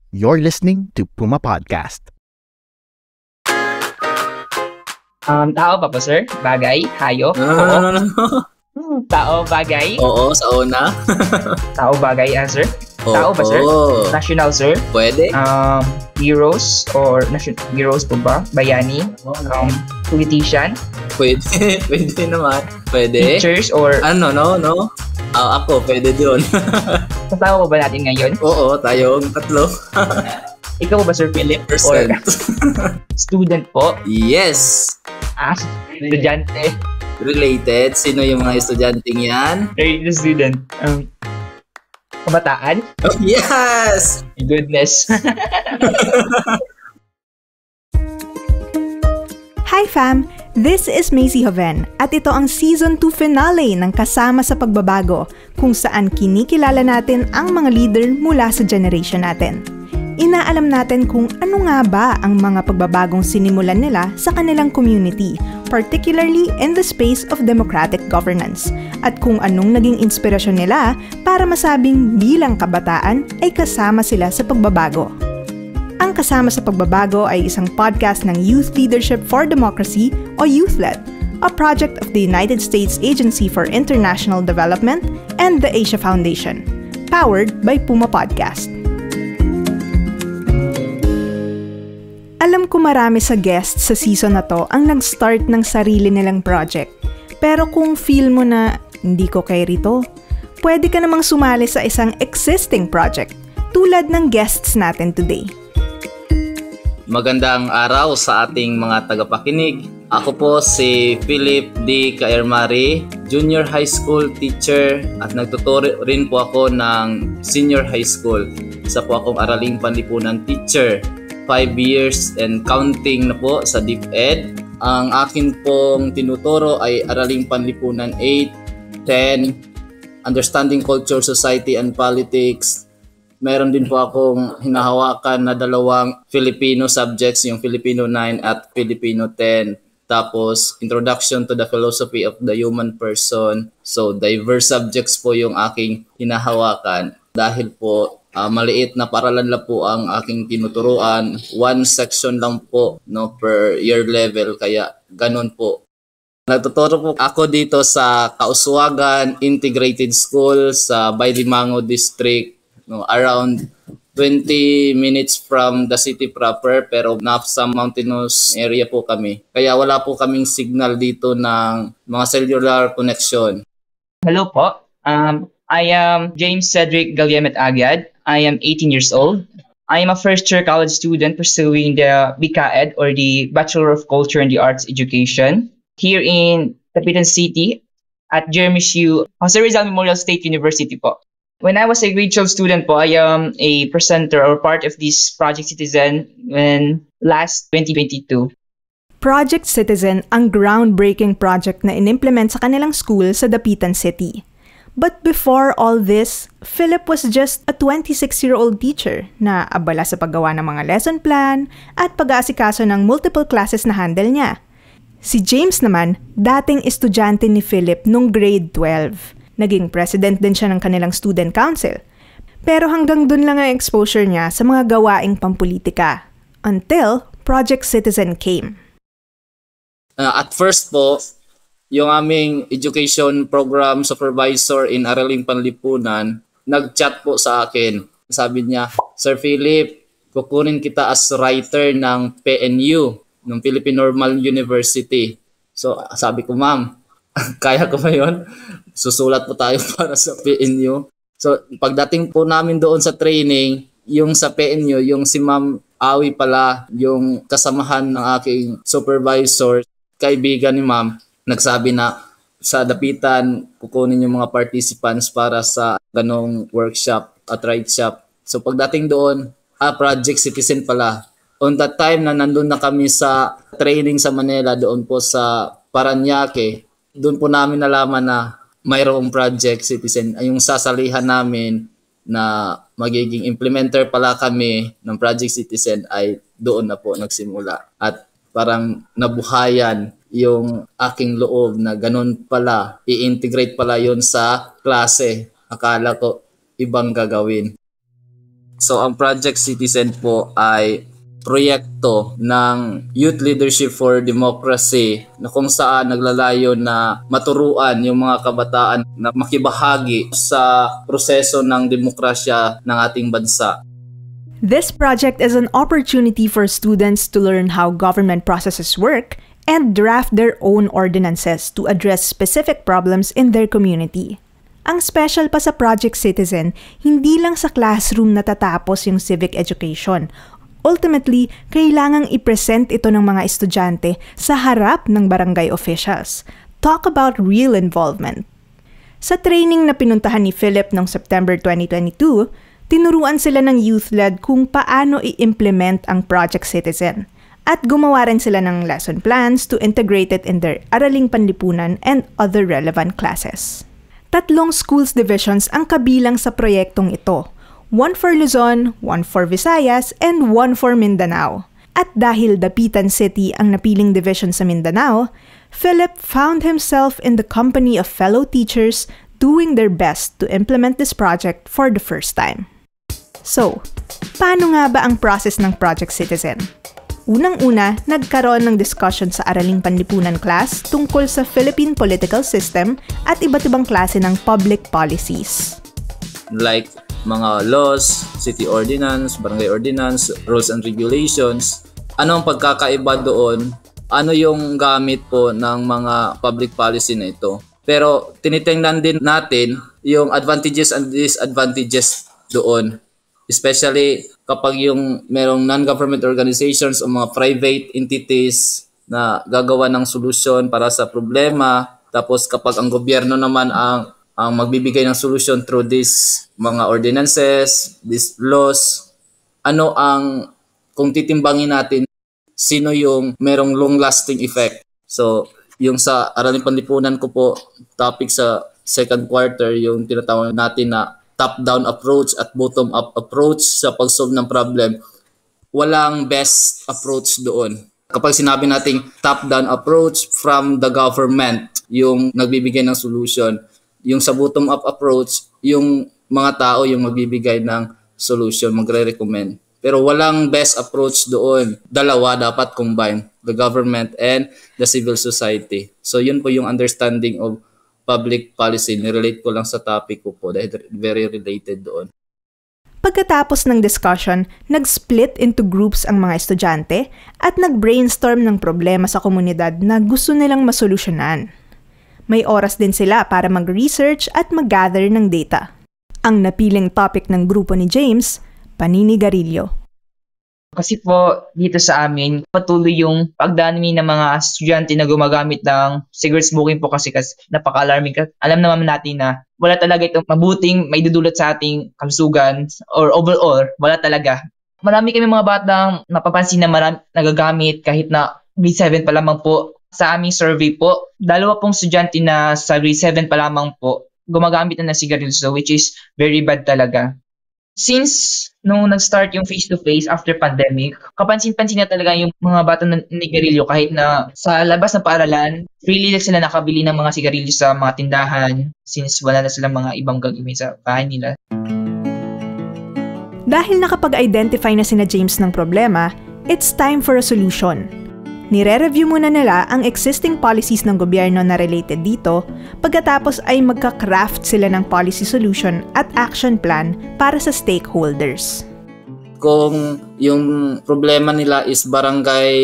You're listening to Puma Podcast. Tao ba po, sir? Bagay? Hayop? No. Tao, bagay? Oo, sa una. Tao, bagay, answer? Tao ba, sir? Oo. National, sir? Pwede. Heroes or heroes po ba? Bayani? Politician? Pwede. Pwede naman. Pwede. Teachers or... No. Ako, pwede doon. Kasama po ba natin ngayon? Oo, tayong tatlo. Ikaw ba, Sir Philip? Or student po? Yes. Estudyante. Related. Sino yung mga estudyanteng yan? The student. Kabataan? Oh, yes! Goodness. Hi fam! This is Macy Hoven at ito ang Season 2 finale ng Kasama sa Pagbabago kung saan kinikilala natin ang mga leader mula sa generation natin. Inaalam natin kung ano nga ba ang mga pagbabagong sinimulan nila sa kanilang community, particularly in the space of democratic governance, at kung anong naging inspirasyon nila para masabing bilang kabataan ay kasama sila sa pagbabago. Ang Kasama sa Pagbabago ay isang podcast ng Youth Leadership for Democracy o YouthLED, a project of the United States Agency for International Development and the Asia Foundation, powered by Puma Podcast. Alam ko marami sa guests sa season na to ang nag-start ng sarili nilang project. Pero kung feel mo na hindi ko kay rito, pwede ka namang sumali sa isang existing project tulad ng guests natin today. Magandang araw sa ating mga tagapakinig. Ako po si Philip D. Caermari, junior high school teacher at nagtuturo rin po ako ng senior high school. Isa po akong Araling Panlipunan teacher. 5 years and counting na po sa DepEd. Ang akin pong tinuturo ay Araling Panlipunan 8, 10, Understanding Culture, Society and Politics. Meron din po akong hinahawakan na 2 Filipino subjects, yung Filipino 9 at Filipino 10. Tapos, Introduction to the Philosophy of the Human Person. So, diverse subjects po yung aking hinahawakan. Dahil po, maliit na paralan lang po ang aking tinuturuan. 1 section lang po per year level, kaya ganun po. Nagtuturo po ako dito sa Kauswagan Integrated School sa Baydimango District, around 20 minutes from the city proper, pero nasa mountainous area po kami. Kaya wala po kaming signal dito ng mga cellular connection. Hello po. I am James Cedric Galyemet Agyad. I am 18 years old. I am a first-year college student pursuing the BCAED or the Bachelor of Culture and the Arts Education here in Dapitan City at Jeremy Hsu, Jose Rizal Memorial State University po. When I was a grade 12 student po, I am a presenter or part of this Project Citizen in last 2022. Project Citizen ang groundbreaking project na inimplement sa kanilang school sa Dapitan City. But before all this, Philip was just a 26-year-old teacher na abala sa paggawa ng mga lesson plan at pag-aasikaso ng multiple classes na handle niya. Si James naman, dating estudyante ni Philip nung grade 12. Naging president din siya ng kanilang student council. Pero hanggang dun lang ang exposure niya sa mga gawaing pampolitika. Until Project Citizen came. At first po, yung aming education program supervisor in Araling Panlipunan, nag-chat po sa akin. Sabi niya, Sir Philip, kukunin kita as writer ng PNU, ng Philippine Normal University. So sabi ko, ma'am, kaya ko ba yun? Susulat po tayo para sa PNU. So pagdating po namin doon sa training, yung sa PNU, yung si Ma'am Awi pala, yung kasamahan ng aking supervisor, kaibigan ni Ma'am, nagsabi na sa Dapitan, kukunin yung mga participants para sa ganong workshop at write shop. So pagdating doon, Project Citizen pala. On that time na nandun na kami sa training sa Manila, doon po sa Paranaque, doon po namin nalaman na mayroong Project Citizen. Ay yung sasalihan namin na magiging implementer pala kami ng Project Citizen ay doon na po nagsimula. At parang nabuhayan yung aking loob na ganun pala, i-integrate pala yon sa klase. Akala ko ibang gagawin. So ang Project Citizen po ay proyekto ng Youth Leadership for Democracy na kung saan naglalayo na maturuan yung mga kabataan na makibahagi sa proseso ng demokrasya ng ating bansa. This project is an opportunity for students to learn how government processes work and draft their own ordinances to address specific problems in their community. Ang special pa sa Project Citizen, hindi lang sa classroom natatapos yung civic education. Ultimately, kailangang i-present ito ng mga estudyante sa harap ng barangay officials. Talk about real involvement. Sa training na pinuntahan ni Philip noong September 2022, tinuruan sila ng youth-led kung paano i-implement ang Project Citizen. At gumawa rin sila ng lesson plans to integrate it in their Araling Panlipunan and other relevant classes. 3 schools divisions ang kabilang sa proyektong ito. 1 for Luzon, 1 for Visayas, and 1 for Mindanao. At dahil Dapitan City ang napiling division sa Mindanao, Philip found himself in the company of fellow teachers doing their best to implement this project for the first time. So, paano nga ba ang process ng Project Citizen? Unang-una, nagkaroon ng discussion sa Araling Panlipunan class tungkol sa Philippine political system at iba't ibang klase ng public policies. Like mga laws, city ordinance, barangay ordinance, rules and regulations. Ano ang pagkakaiba doon? Ano yung gamit po ng mga public policy na ito? Pero tinitingnan din natin yung advantages and disadvantages doon. Especially kapag yung merong non-government organizations o mga private entities na gagawa ng solusyon para sa problema. Tapos kapag ang gobyerno naman ang magbibigay ng solution through these mga ordinances, these laws, kung titimbangin natin, sino yung merong long-lasting effect. So, yung sa Araling Panlipunan ko po, topic sa second quarter, yung tinatawag natin na top-down approach at bottom-up approach sa pag-solve ng problem, walang best approach doon. Kapag sinabi nating top-down approach from the government, yung nagbibigay ng solution, yung sa bottom-up approach, yung mga tao yung magbibigay ng solution, magre-recommend. Pero walang best approach doon. Dalawa dapat combine, the government and the civil society. So yun po yung understanding of public policy. Nirelate ko lang sa topic ko po dahil very related doon. Pagkatapos ng discussion, nag-split into groups ang mga estudyante at nag-brainstorm ng problema sa komunidad na gusto nilang masolusyonan. May oras din sila para mag-research at mag-gather ng data. Ang napiling topic ng grupo ni James, paninigarilyo. Kasi po dito sa amin, patuloy yung pagdami ng mga estudyante na gumagamit ng cigarette smoking po kasi napaka-alarming. Alam naman natin na wala talaga itong mabuting may dudulot sa ating kalusugan or overall, wala talaga. Marami kami mga batang napapansin na marami nagagamit kahit na grade 7 pa lamang po. Sa aming survey po, 2 pong estudyante na sa grade 7 pa lamang po gumagamit na ng sigarilyo, which is very bad talaga. Since nung nag-start yung face-to-face after pandemic, kapansin-pansin na talaga yung mga bata na nigarilyo kahit na sa labas ng paaralan, freely na sila nakabili ng mga sigarilyo sa mga tindahan since wala na silang mga ibang gagawin sa bahay nila. Dahil nakapag-identify na sina James ng problema, it's time for a solution. Nire-review muna nila ang existing policies ng gobyerno na related dito, pagkatapos ay magka-craft sila ng policy solution at action plan para sa stakeholders. Kung yung problema nila is barangay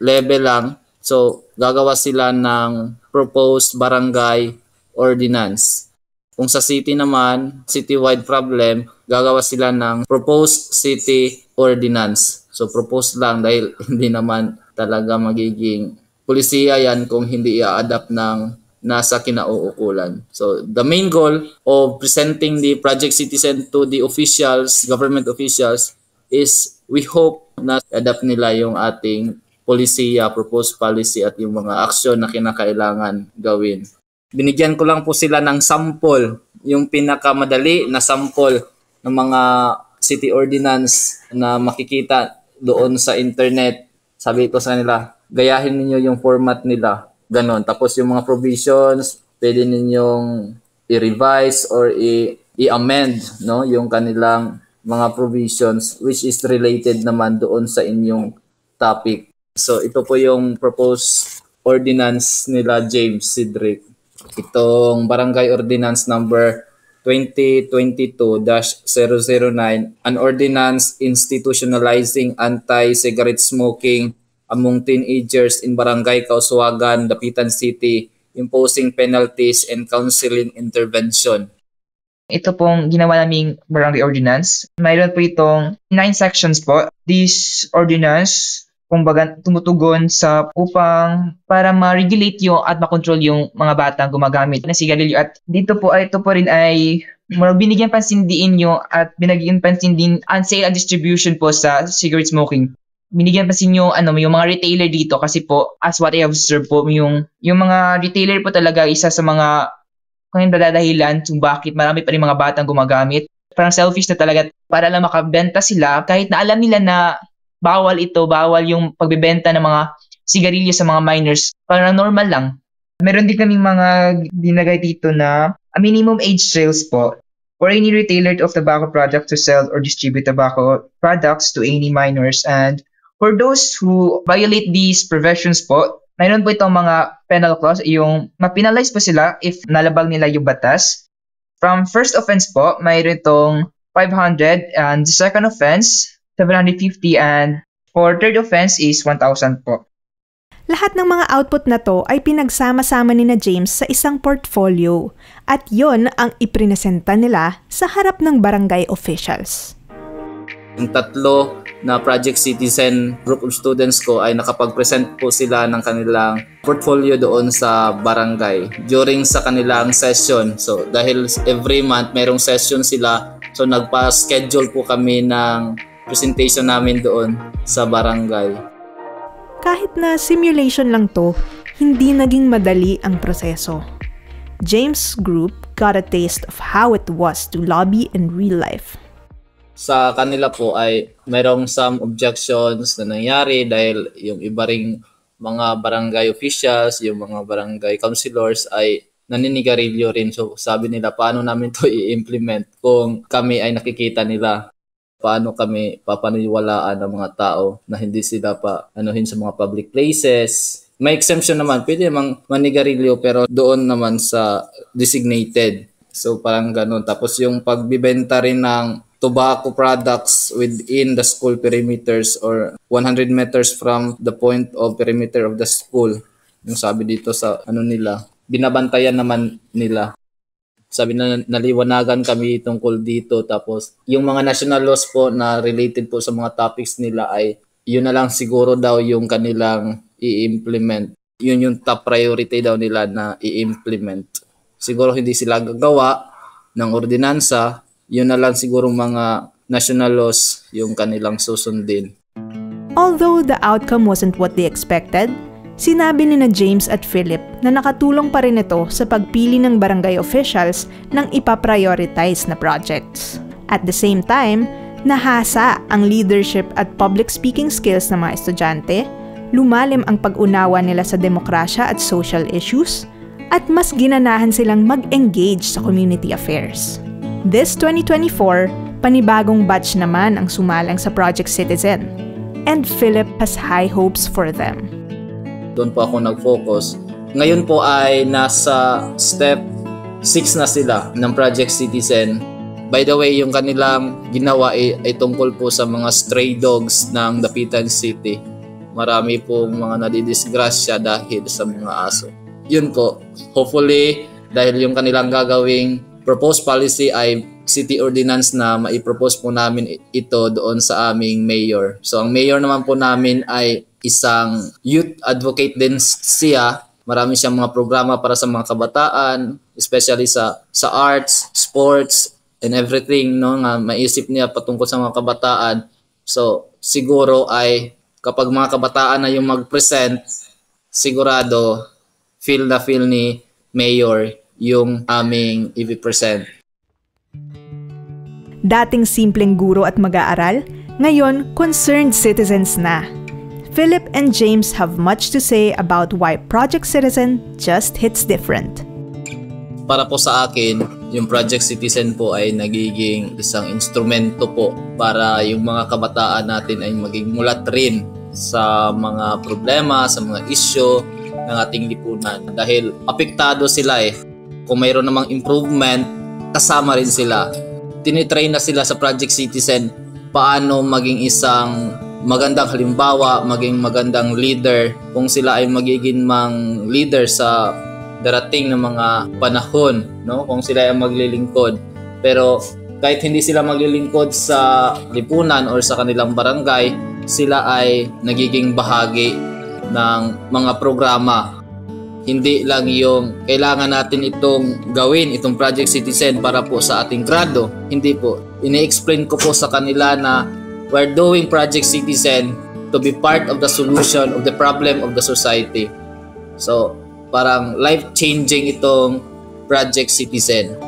level lang, so gagawa sila ng proposed barangay ordinance. Kung sa city naman, citywide problem, gagawa sila ng proposed city ordinance. So proposed lang dahil hindi naman talaga magiging pulisiya yan kung hindi i-adapt ng nasa kinauukulan. So the main goal of presenting the Project Citizen to the officials, government officials, is we hope na adapt nila yung ating polisiya, proposed policy at yung mga aksyon na kinakailangan gawin. Binigyan ko lang po sila ng sample, yung pinakamadali na sample ng mga city ordinance na makikita doon sa internet. Sabi ko sa kanila, gayahin ninyo yung format nila. Ganon. Tapos yung mga provisions, pwede ninyong i-revise or i-amend, no? Yung kanilang mga provisions which is related naman doon sa inyong topic. So ito po yung proposed ordinance nila James Cedric. Itong Barangay Ordinance number 2022-009, an ordinance institutionalizing anti-cigarette smoking among teenagers in Barangay Kauswagan, Dapitan City, imposing penalties and counseling intervention. Ito pong ginawa naming barangay ordinance. Mayroon po itong 9 sections po. This ordinance, kumbaga, tumutugon sa upang para ma-regulate yung at ma-control yung mga batang gumagamit ng sigarilyo. At dito po, ito po rin ay binigyan pansin din yung at binigyan pansin din ang sale and distribution po sa cigarette smoking. Binigyan pansin yung mga retailer dito kasi po, as what I observed po, yung mga retailer po talaga isa sa mga kung dahilan kung bakit marami pa rin mga batang gumagamit. Parang selfish na talaga para lang makabenta sila kahit na alam nila na bawal yung pagbebenta ng mga sigarilyo sa mga minors. Parang normal lang. Meron din kaming mga dinagay dito na a minimum age sales po for any retailer of tobacco products to sell or distribute tobacco products to any minors. And for those who violate these provisions po, mayroon po itong mga penal clause, yung ma-penalize po sila if nalabag nila yung batas. From first offense po, mayroon itong 500 and the second offense, 750 and for third offense is 1,000 po. Lahat ng mga output na to ay pinagsama-sama ni na James sa isang portfolio at yon ang iprinesenta nila sa harap ng barangay officials. Yung 3 na Project Citizen group of students ko ay nakapag-present po sila ng kanilang portfolio doon sa barangay during sa kanilang session. So dahil every month mayroong session sila, so nagpa-schedule po kami ng presentation namin doon sa barangay. Kahit na simulation lang to, hindi naging madali ang proseso. James' group got a taste of how it was to lobby in real life. Sa kanila po ay mayroong some objections na nangyari dahil yung iba ring mga barangay officials, yung mga barangay councilors ay naninigarilyo rin. So sabi nila, paano namin to i-implement kung kami ay nakikita nila? Paano kami papaniwalaan ng mga tao na hindi sila pa anuhin sa mga public places? May exemption naman, pwede namang manigarilyo pero doon naman sa designated. So parang ganun. Tapos yung pagbibenta rin ng tobacco products within the school perimeters or 100 meters from the point of perimeter of the school. Yung sabi dito sa nila, binabantayan naman nila. Sabi na naliwanagan kami tungkol dito. Tapos yung mga national laws po na related po sa mga topics nila ay yun na lang siguro daw yung kanilang i-implement. Yun yung top priority daw nila na i-implement. Siguro hindi sila gagawa ng ordinansa. Yun na lang siguro mga national laws yung kanilang susundin. Although the outcome wasn't what they expected, sinabi ni na James at Philip na nakatulong pa rin ito sa pagpili ng barangay officials ng ipaprioritize na projects. At the same time, nahasa ang leadership at public speaking skills ng mga estudyante, lumalim ang pag-unawa nila sa demokrasya at social issues, at mas ginanahan silang mag-engage sa community affairs. This 2024, panibagong batch naman ang sumalang sa Project Citizen, and Philip has high hopes for them. Doon po ako nag-focus. Ngayon po ay nasa step 6 na sila ng Project Citizen. By the way, yung kanilang ginawa ay tungkol po sa mga stray dogs ng Dapitan City. Marami pong mga nadidisgrasya dahil sa mga aso. Yun po, hopefully, dahil yung kanilang gagawing proposed policy ay city ordinance na maipropose po namin ito doon sa aming mayor. So ang mayor naman po namin ay isang youth advocate din siya. Marami siyang mga programa para sa mga kabataan, especially sa arts, sports, and everything, no, nga maisip niya patungkol sa mga kabataan. So siguro ay kapag mga kabataan na yung mag-present, sigurado feel ni mayor yung aming i-present. Dating simpleng guro at mag-aaral, ngayon concerned citizens na. Philip and James have much to say about why Project Citizen just hits different. Para po sa akin, yung Project Citizen po ay nagiging isang instrumento po para yung mga kabataan natin ay maging mulat rin sa mga problema, sa mga issue ng ating lipunan. Dahil apektado sila Kung mayroon namang improvement, kasama rin sila. Tinitrain na sila sa Project Citizen paano maging isang magandang halimbawa, maging magandang leader kung sila ay magiging leader sa darating na mga panahon, no? Kung sila ay maglilingkod. Pero kahit hindi sila maglilingkod sa lipunan or sa kanilang barangay, sila ay nagiging bahagi ng mga programa. Hindi lang yung kailangan natin itong gawin, itong Project Citizen para po sa ating grado. Hindi po. Ini-explain ko po sa kanila na we're doing Project Citizen to be part of the solution of the problem of the society. So, parang life-changing itong Project Citizen.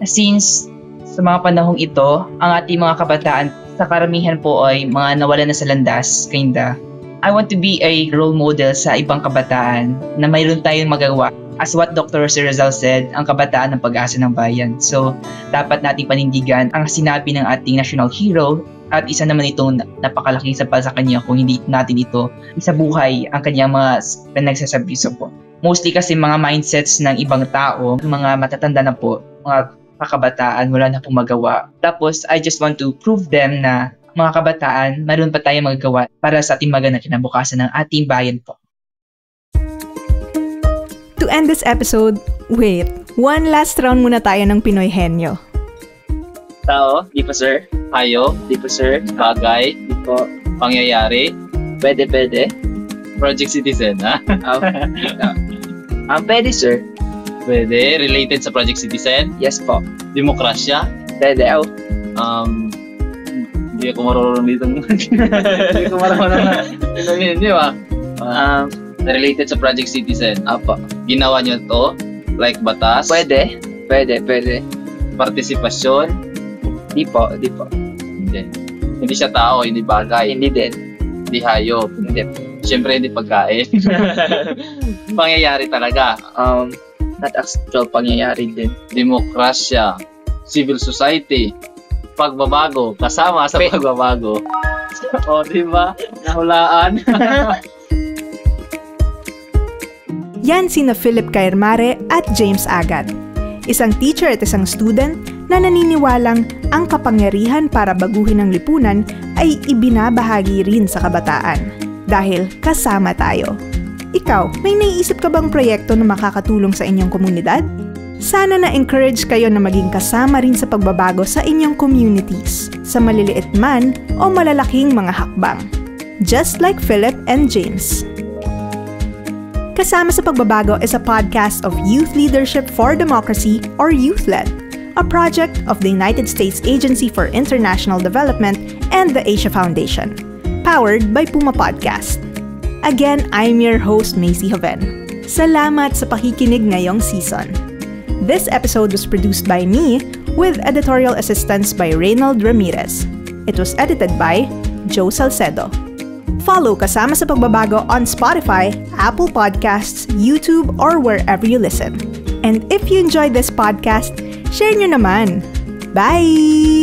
Since sa mga panahong ito, ang ating mga kabataan sa karamihan po ay mga nawala na sa landas, kinda. I want to be a role model sa ibang kabataan na mayroon tayong magagawa. As what Dr. Jose Rizal said, ang kabataan ng pag-asa ng bayan. So, dapat nating panindigan ang sinabi ng ating national hero at isa naman itong napakalaking sapat sa kanya kung hindi natin ito isabuhay ang kanyang mga pinagsasabi. So po, mostly kasi mga mindsets ng ibang tao, mga matatanda na po, mga kakabataan, wala na pong magawa. Tapos, I just want to prove them na mga kabataan, mayroon pa tayong magagawa para sa ating magandang kinabukasan ng ating bayan po. To end this episode, wait, one last round muna tayo ng Pinoy Henyo. Tao, di po sir. Hayo, di po sir. Bagay, di po. Pangyayari. Pwede. Project Citizen, ha? Pwede sir. Pwede. Related sa Project Citizen. Yes po. Demokrasya. Pwede. Hindi ako marunong dito. Hindi ko marunong. Hindi ba? Related sa Project Citizen. Apo. Ginawa niyo to? Like batas? Pwede. Partisipasyon? Di po. Hindi siya tao, hindi bagay. Hindi din. Hindi hayop. Hindi. Siyempre hindi pagkain. Pangyayari talaga. Not actual pangyayari din. Demokrasya. Civil society. Pagbabago. Kasama sa pagbabago. O, diba? Nahulaan. Yan sina Philip Cairmare at James Agad. Isang teacher at isang student na naniniwalang ang kapangyarihan para baguhin ang lipunan ay ibinabahagi rin sa kabataan. Dahil kasama tayo. Ikaw, may naiisip ka bang proyekto na makakatulong sa inyong komunidad? Sana na-encourage kayo na maging kasama rin sa pagbabago sa inyong communities, sa maliliit man o malalaking mga hakbang. Just like Philip and James. Kasama sa Pagbabago is a podcast of Youth Leadership for Democracy or YouthLED, a project of the United States Agency for International Development and the Asia Foundation, powered by Puma Podcast. Again, I'm your host, Macy Joven. Salamat sa pakikinig ngayong season. This episode was produced by me with editorial assistance by Reynald Ramirez. It was edited by Joe Salcedo. Follow Kasama sa Pagbabago on Spotify, Apple Podcasts, YouTube, or wherever you listen. And if you enjoyed this podcast, share nyo naman. Bye!